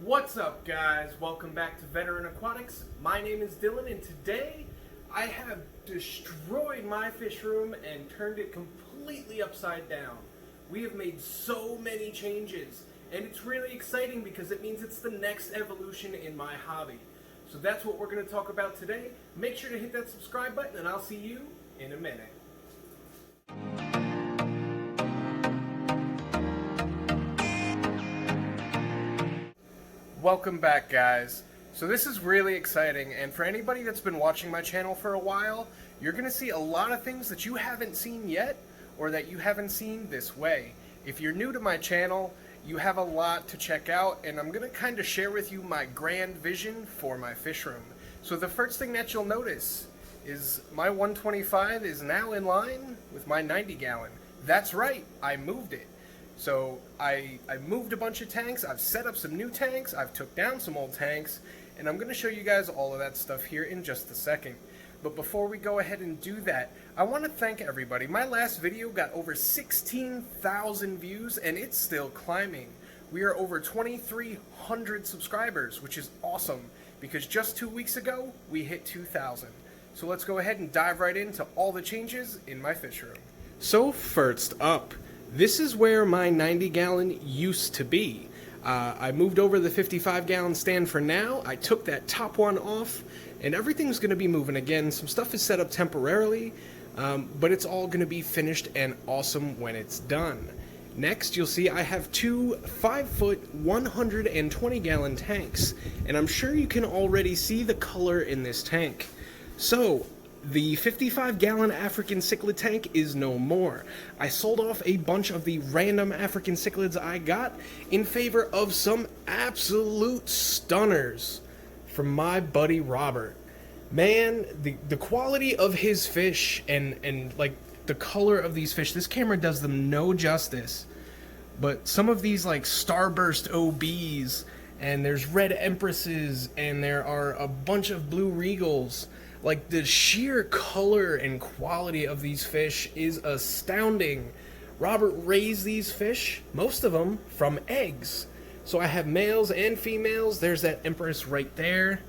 What's up, guys? Welcome back to Veteran Aquatics. My name is Dylan, and today I have destroyed my fish room and turned it completely upside down. We have made so many changes, and it's really exciting because it means it's the next evolution in my hobby. So that's what we're going to talk about today. Make sure to hit that subscribe button, and I'll see you in a minute. Welcome back, guys. So this is really exciting, and for anybody that's been watching my channel for a while, you're going to see a lot of things that you haven't seen yet, or that you haven't seen this way. If you're new to my channel, you have a lot to check out, and I'm going to kind of share with you my grand vision for my fish room. So the first thing that you'll notice is my 125 is now in line with my 90 gallon. That's right, I moved it. So I moved a bunch of tanks, I've set up some new tanks, I've took down some old tanks, and I'm going to show you guys all of that stuff here in just a second. But before we go ahead and do that, I want to thank everybody. My last video got over 16,000 views, and it's still climbing. We are over 2,300 subscribers, which is awesome, because just 2 weeks ago, we hit 2,000. So let's go ahead and dive right into all the changes in my fish room. So first up, this is where my 90 gallon used to be. I moved over the 55 gallon stand for now. I took that top one off, and everything's going to be moving again. Some stuff is set up temporarily, but it's all going to be finished and awesome when it's done. Next, you'll see I have two 5-foot 120 gallon tanks, and I'm sure you can already see the color in this tank. So the 55 gallon African cichlid tank is no more. I sold off a bunch of the random African cichlids I got in favor of some absolute stunners from my buddy Robert. Man, the quality of his fish and like the color of these fish, this camera does them no justice. But some of these like starburst OBs, and there's red empresses, and there are a bunch of blue regals. Like, the sheer color and quality of these fish is astounding. Robert raised these fish, most of them, from eggs. So I have males and females. There's that empress right there.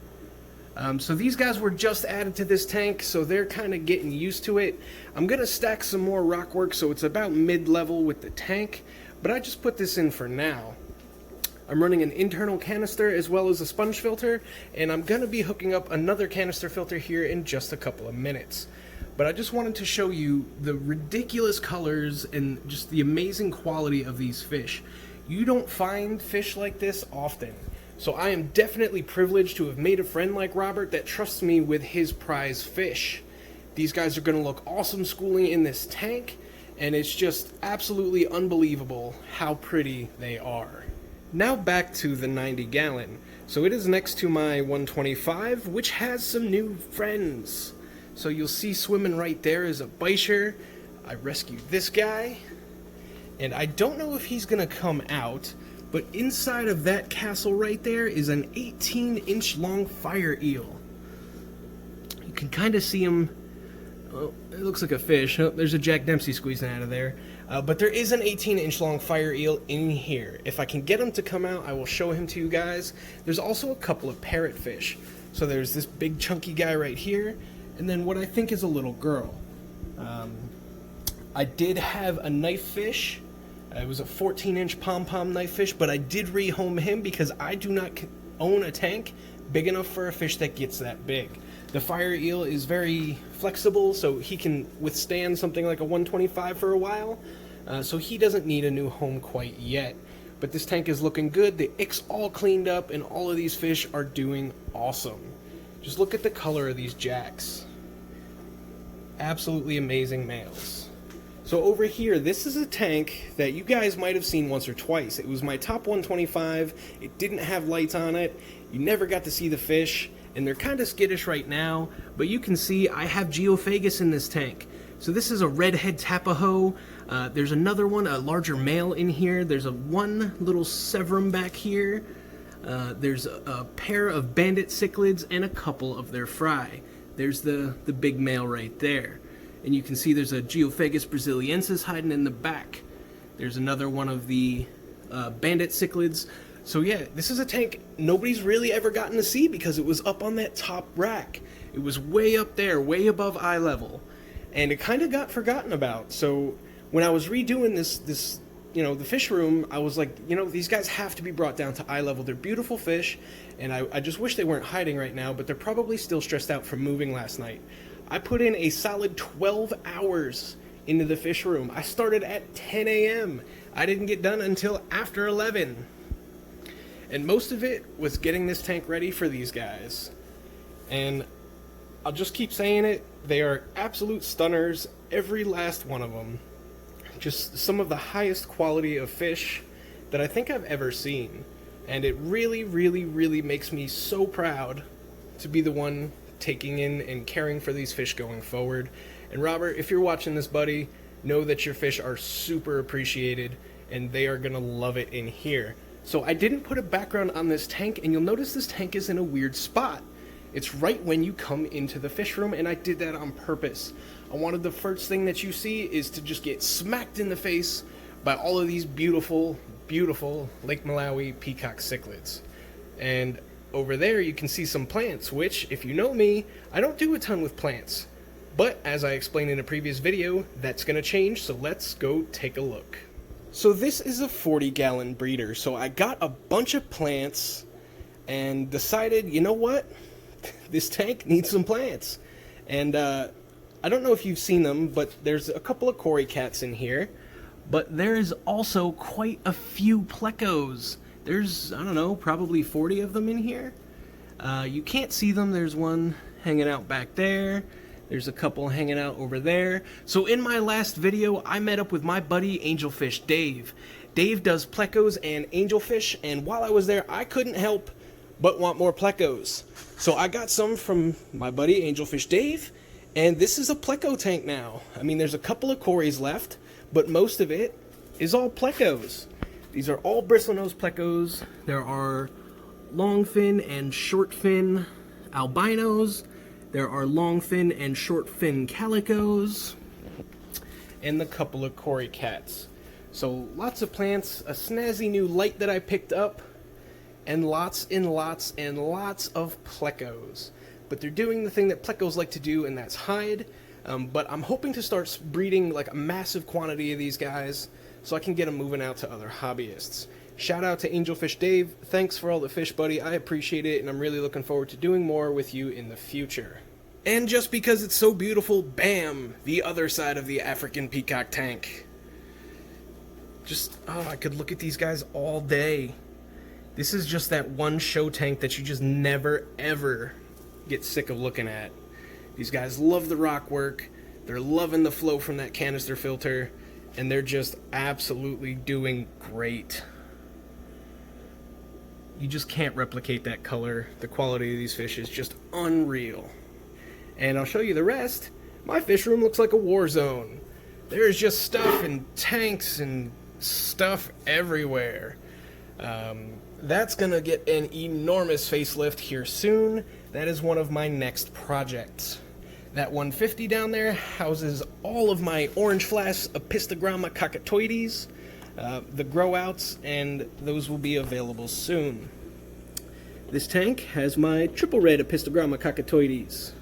So these guys were just added to this tank, so they're kind of getting used to it. I'm going to stack some more rockwork, so it's about mid-level with the tank. But I just put this in for now. I'm running an internal canister as well as a sponge filter, and I'm going to be hooking up another canister filter here in just a couple of minutes. But I just wanted to show you the ridiculous colors and just the amazing quality of these fish. You don't find fish like this often, so I am definitely privileged to have made a friend like Robert that trusts me with his prize fish. These guys are going to look awesome schooling in this tank, and it's just absolutely unbelievable how pretty they are. Now back to the 90 gallon. So it is next to my 125, which has some new friends. So you'll see swimming right there is a Bisher. I rescued this guy, and I don't know if he's gonna come out, but inside of that castle right there is an 18-inch long fire eel. You can kind of see him. Oh, it looks like a fish. Oh, there's a Jack Dempsey squeezing out of there. But there is an 18-inch long fire eel in here. If I can get him to come out, I will show him to you guys. There's also a couple of parrotfish. So there's this big chunky guy right here, and then what I think is a little girl. I did have a knife fish. It was a 14-inch pom-pom knife fish, but I did rehome him because I do not own a tank big enough for a fish that gets that big. The fire eel is very flexible, so he can withstand something like a 125 for a while, so he doesn't need a new home quite yet. But this tank is looking good, the ick's all cleaned up, and all of these fish are doing awesome. Just look at the color of these jacks. Absolutely amazing males. So over here, this is a tank that you guys might have seen once or twice. It was my top 125, it didn't have lights on it, you never got to see the fish, and they're kind of skittish right now, but you can see I have geophagus in this tank. So this is a Redhead Tapaho. There's another one, a larger male in here. There's one little severum back here. There's a pair of bandit cichlids and a couple of their fry. There's the big male right there. And you can see there's a Geophagus brasiliensis hiding in the back. There's another one of the bandit cichlids. So yeah, this is a tank nobody's really ever gotten to see because it was up on that top rack. It was way up there, way above eye level, and it kind of got forgotten about. So when I was redoing this, you know, the fish room, I was like, you know, these guys have to be brought down to eye level. They're beautiful fish, and I just wish they weren't hiding right now, but they're probably still stressed out from moving last night. I put in a solid 12 hours into the fish room. I started at 10 a.m. I didn't get done until after 11. And most of it was getting this tank ready for these guys. And I'll just keep saying it, they are absolute stunners, every last one of them. Just some of the highest quality of fish that I think I've ever seen. And it really, really, really makes me so proud to be the one taking in and caring for these fish going forward. And Robert, if you're watching this, buddy, know that your fish are super appreciated and they are gonna love it in here. So I didn't put a background on this tank, and you'll notice this tank is in a weird spot. It's right when you come into the fish room, and I did that on purpose. I wanted the first thing that you see is to just get smacked in the face by all of these beautiful, beautiful Lake Malawi peacock cichlids. And over there you can see some plants, which, if you know me, I don't do a ton with plants. But as I explained in a previous video, that's going to change, so let's go take a look. So this is a 40-gallon breeder, so I got a bunch of plants and decided, you know what? This tank needs some plants. And I don't know if you've seen them, but there's a couple of cory cats in here. But there's also quite a few Plecos. There's, I don't know, probably 40 of them in here. You can't see them. There's one hanging out back there. There's a couple hanging out over there. So in my last video, I met up with my buddy Angelfish Dave. Dave does Plecos and angelfish, and while I was there, I couldn't help but want more Plecos. So I got some from my buddy Angelfish Dave, and this is a Pleco tank now. I mean, there's a couple of cories left, but most of it is all Plecos. These are all bristlenose Plecos. There are longfin and shortfin albinos. There are longfin and shortfin calicos, and a couple of cory cats. So lots of plants, a snazzy new light that I picked up, and lots and lots and lots of Plecos. But they're doing the thing that Plecos like to do, and that's hide. But I'm hoping to start breeding like a massive quantity of these guys so I can get them moving out to other hobbyists. Shout out to Angelfish Dave. Thanks for all the fish, buddy. I appreciate it, and I'm really looking forward to doing more with you in the future. And just because it's so beautiful, bam, the other side of the African peacock tank. Just, oh, I could look at these guys all day. This is just that one show tank that you just never, ever get sick of looking at. These guys love the rock work. They're loving the flow from that canister filter, and they're just absolutely doing great. You just can't replicate that color. The quality of these fish is just unreal. And I'll show you the rest. My fish room looks like a war zone. There's just stuff and tanks and stuff everywhere. That's gonna get an enormous facelift here soon. That is one of my next projects. That 150 down there houses all of my orange flash Apistogramma Cockatooties, the grow outs, and those will be available soon. This tank has my triple red Apistogramma Cockatooties.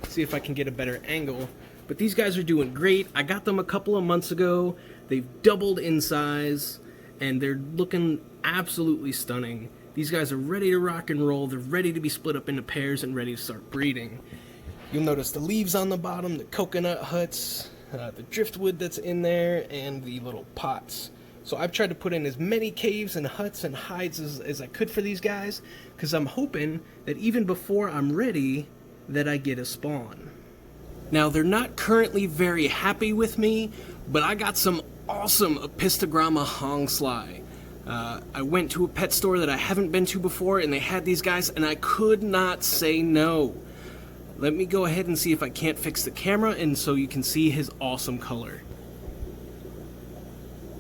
See if I can get a better angle. But these guys are doing great. I got them a couple of months ago. They've doubled in size, and they're looking absolutely stunning. These guys are ready to rock and roll. They're ready to be split up into pairs and ready to start breeding. You'll notice the leaves on the bottom, the coconut huts, the driftwood that's in there, and the little pots. So I've tried to put in as many caves and huts and hides as I could for these guys, because I'm hoping that even before I'm ready, that I get a spawn. Now, they're not currently very happy with me, but I got some awesome Apistogramma hongsly. I went to a pet store that I haven't been to before, and they had these guys, and I could not say no. Let me go ahead and see if I can't fix the camera, and so you can see his awesome color.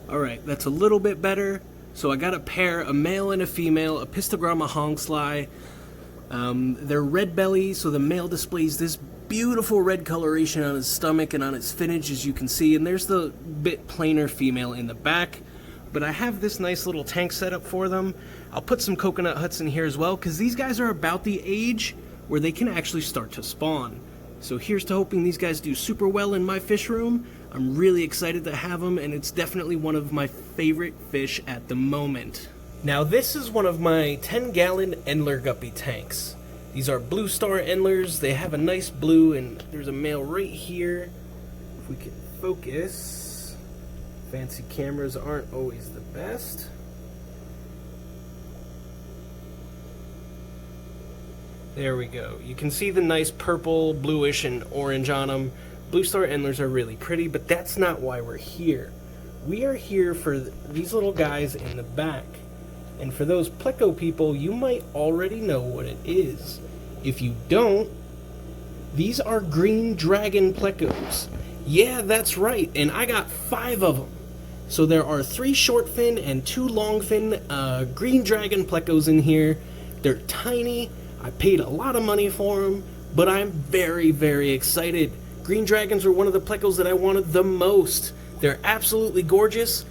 Alright, that's a little bit better. So I got a pair, a male and a female, Apistogramma hongsly. They're red belly, so the male displays this beautiful red coloration on his stomach and on his finnage, as you can see, and there's the bit plainer female in the back. but I have this nice little tank set up for them. I'll put some coconut huts in here as well, because these guys are about the age where they can actually start to spawn. So here's to hoping these guys do super well in my fish room. I'm really excited to have them, and it's definitely one of my favorite fish at the moment. Now this is one of my 10-gallon Endler guppy tanks. These are blue star Endlers. They have a nice blue, and there's a male right here. If we can focus. Fancy cameras aren't always the best. There we go. You can see the nice purple, bluish, and orange on them. Blue star Endlers are really pretty, but that's not why we're here. We are here for these little guys in the back. And for those Pleco people, you might already know what it is. If you don't, these are green dragon Plecos. Yeah, that's right, and I got 5 of them. So there are 3 short fin and 2 long fin green dragon Plecos in here. They're tiny. I paid a lot of money for them, but I'm very, very excited. Green dragons were one of the Plecos that I wanted the most. They're absolutely gorgeous,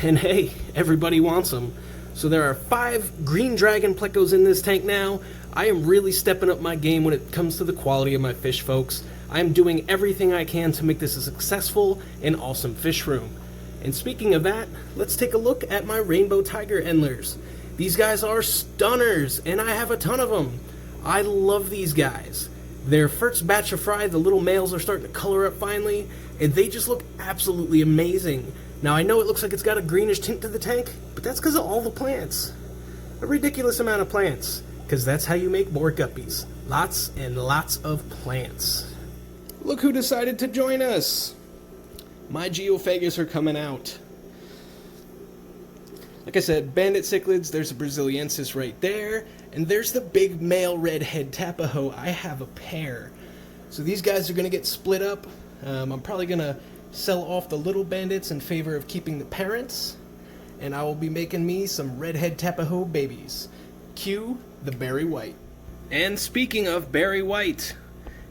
and hey, everybody wants them. So there are 5 green dragon Plecos in this tank now. I am really stepping up my game when it comes to the quality of my fish, folks. I am doing everything I can to make this a successful and awesome fish room. And speaking of that, let's take a look at my rainbow tiger Endlers. These guys are stunners, and I have a ton of them. I love these guys. Their first batch of fry, the little males are starting to color up finally, and they just look absolutely amazing. Now I know it looks like it's got a greenish tint to the tank, but that's because of all the plants. A ridiculous amount of plants, because that's how you make more guppies. Lots and lots of plants. Look who decided to join us. My geophagus are coming out. Like I said, bandit cichlids, there's a Braziliensis right there, and there's the big male Redhead Tapaho. I have a pair. So these guys are going to get split up. I'm probably going to sell off the little bandits in favor of keeping the parents, and I will be making me some Redhead Tapaho babies. Cue the berry white. And speaking of berry white,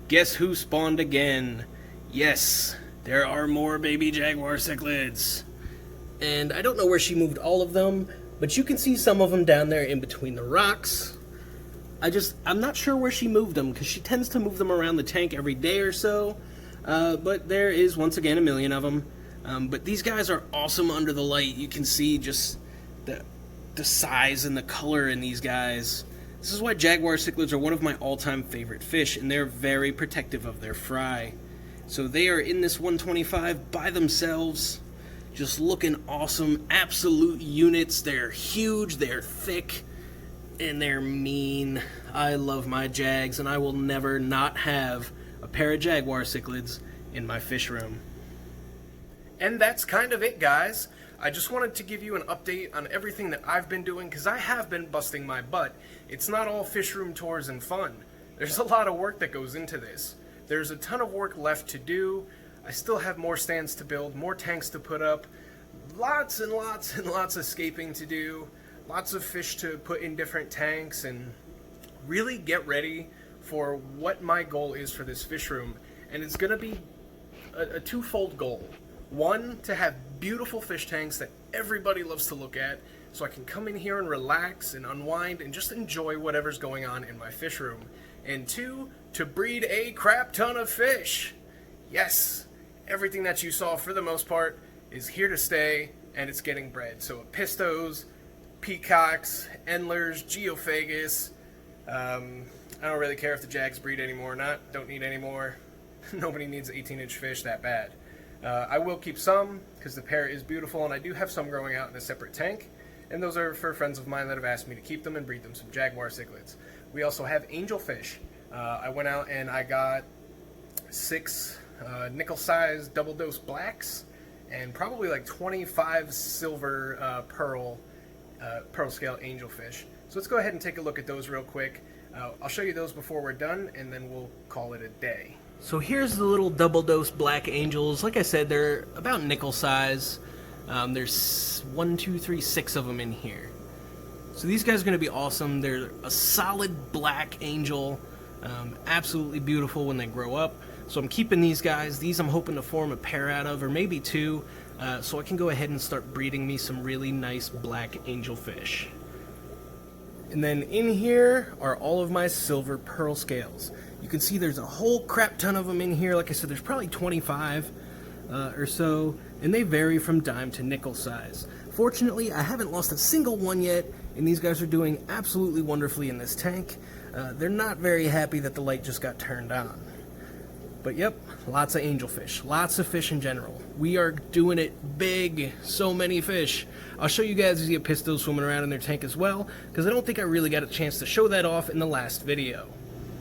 guess who spawned again? Yes, there are more baby Jaguar cichlids. And I don't know where she moved all of them, but you can see some of them down there in between the rocks. I'm not sure where she moved them, because she tends to move them around the tank every day or so. But there is, once again, a million of them. But these guys are awesome under the light. You can see just the size and the color in these guys. This is why Jaguar cichlids are one of my all-time favorite fish, and they're very protective of their fry. So they are in this 125 by themselves, just looking awesome. Absolute units. They're huge, they're thick, and they're mean. I love my Jags, and I will never not have a pair of Jaguar cichlids in my fish room. And that's kind of it, guys. I just wanted to give you an update on everything that I've been doing, because I have been busting my butt. It's not all fish room tours and fun. There's a lot of work that goes into this. There's a ton of work left to do. I still have more stands to build, more tanks to put up, lots and lots and lots of scaping to do, lots of fish to put in different tanks, and really get ready for what my goal is for this fish room. And it's going to be a twofold goal. One, to have beautiful fish tanks that everybody loves to look at, so I can come in here and relax and unwind and just enjoy whatever's going on in my fish room. And 2, to breed a crap ton of fish. Yes, everything that you saw for the most part is here to stay, and it's getting bred. So Apistos, peacocks, Endlers, geophagus. I don't really care if the Jags breed anymore or not. Don't need any more. Nobody needs 18-inch fish that bad. I will keep some, because the pair is beautiful, and I do have some growing out in a separate tank. And those are for friends of mine that have asked me to keep them and breed them some Jaguar cichlids. We also have angelfish. I went out and I got 6 nickel-sized double-dose blacks, and probably like 25 silver pearl scale angelfish. So let's go ahead and take a look at those real quick. I'll show you those before we're done, and then we'll call it a day. So here's the little double-dose black angels. Like I said, they're about nickel size. There's 1, 2, 3, 6 of them in here. So these guys are going to be awesome. They're a solid black angel. Absolutely beautiful when they grow up. So I'm keeping these guys. These I'm hoping to form a pair out of, or maybe 2. so I can go ahead and start breeding me some really nice black angelfish. And then in here are all of my silver pearl scales. You can see there's a whole crap ton of them in here. Like I said, there's probably 25 or so, and they vary from dime to nickel size. Fortunately, I haven't lost a single one yet, and these guys are doing absolutely wonderfully in this tank. They're not very happy that the light just got turned on. But yep, lots of angelfish, lots of fish in general. We are doing it big, so many fish. I'll show you guys the Apistos swimming around in their tank as well, because I don't think I really got a chance to show that off in the last video.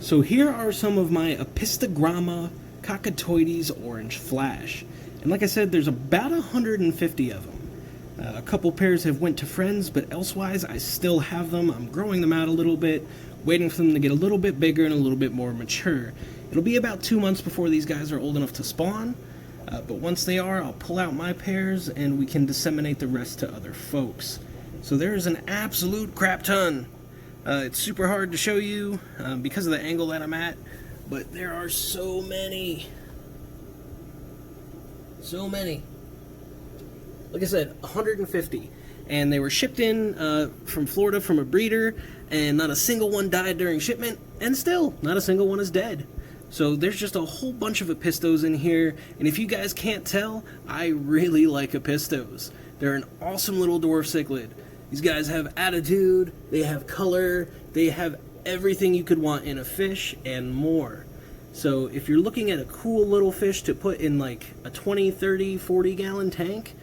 So here are some of my Apistogramma Cockatooties orange flash. And like I said, there's about 150 of them. A couple pairs have went to friends, but elsewise I still have them. I'm growing them out a little bit, waiting for them to get a little bit bigger and a little bit more mature. It'll be about 2 months before these guys are old enough to spawn, but once they are, I'll pull out my pairs and we can disseminate the rest to other folks. So there's an absolute crap ton. It's super hard to show you because of the angle that I'm at, but there are so many. So many. Like I said, 150. And they were shipped in from Florida from a breeder, and not a single one died during shipment, and still, not a single one is dead. So there's just a whole bunch of Apistos in here, and if you guys can't tell, I really like Apistos. They're an awesome little dwarf cichlid. These guys have attitude, they have color, they have everything you could want in a fish and more. So if you're looking at a cool little fish to put in like a 20, 30, 40 gallon tank,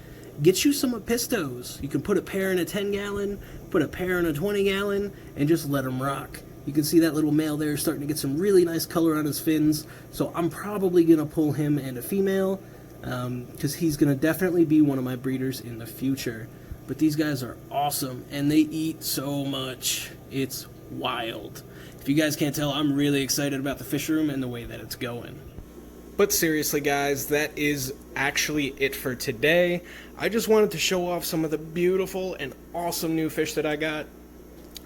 get you some Apistos. You can put a pair in a 10 gallon, put a pair in a 20 gallon, and just let them rock. You can see that little male there starting to get some really nice color on his fins, so I'm probably going to pull him and a female, because he's going to definitely be one of my breeders in the future. But these guys are awesome, and they eat so much. It's wild. If you guys can't tell, I'm really excited about the fish room and the way that it's going. But seriously guys, that is actually it for today. I just wanted to show off some of the beautiful and awesome new fish that I got,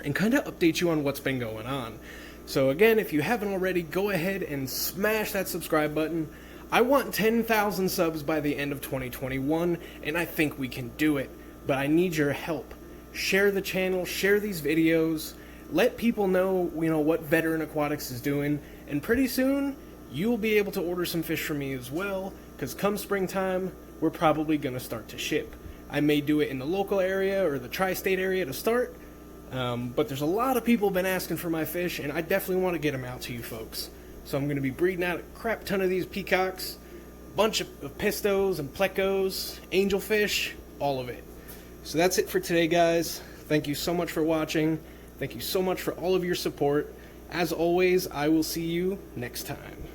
and kind of update you on what's been going on. So again, if you haven't already, go ahead and smash that subscribe button. I want 10,000 subs by the end of 2021, and I think we can do it. But I need your help. Share the channel, share these videos, let people know, what Veteran Aquatics is doing, and pretty soon, you'll be able to order some fish from me as well, because come springtime, we're probably going to start to ship. I may do it in the local area or the tri-state area to start, but there's a lot of people been asking for my fish, and I definitely want to get them out to you folks. So I'm going to be breeding out a crap ton of these peacocks, bunch of Apistos and Plecos, angelfish, all of it. So that's it for today, guys. Thank you so much for watching. Thank you so much for all of your support. As always, I will see you next time.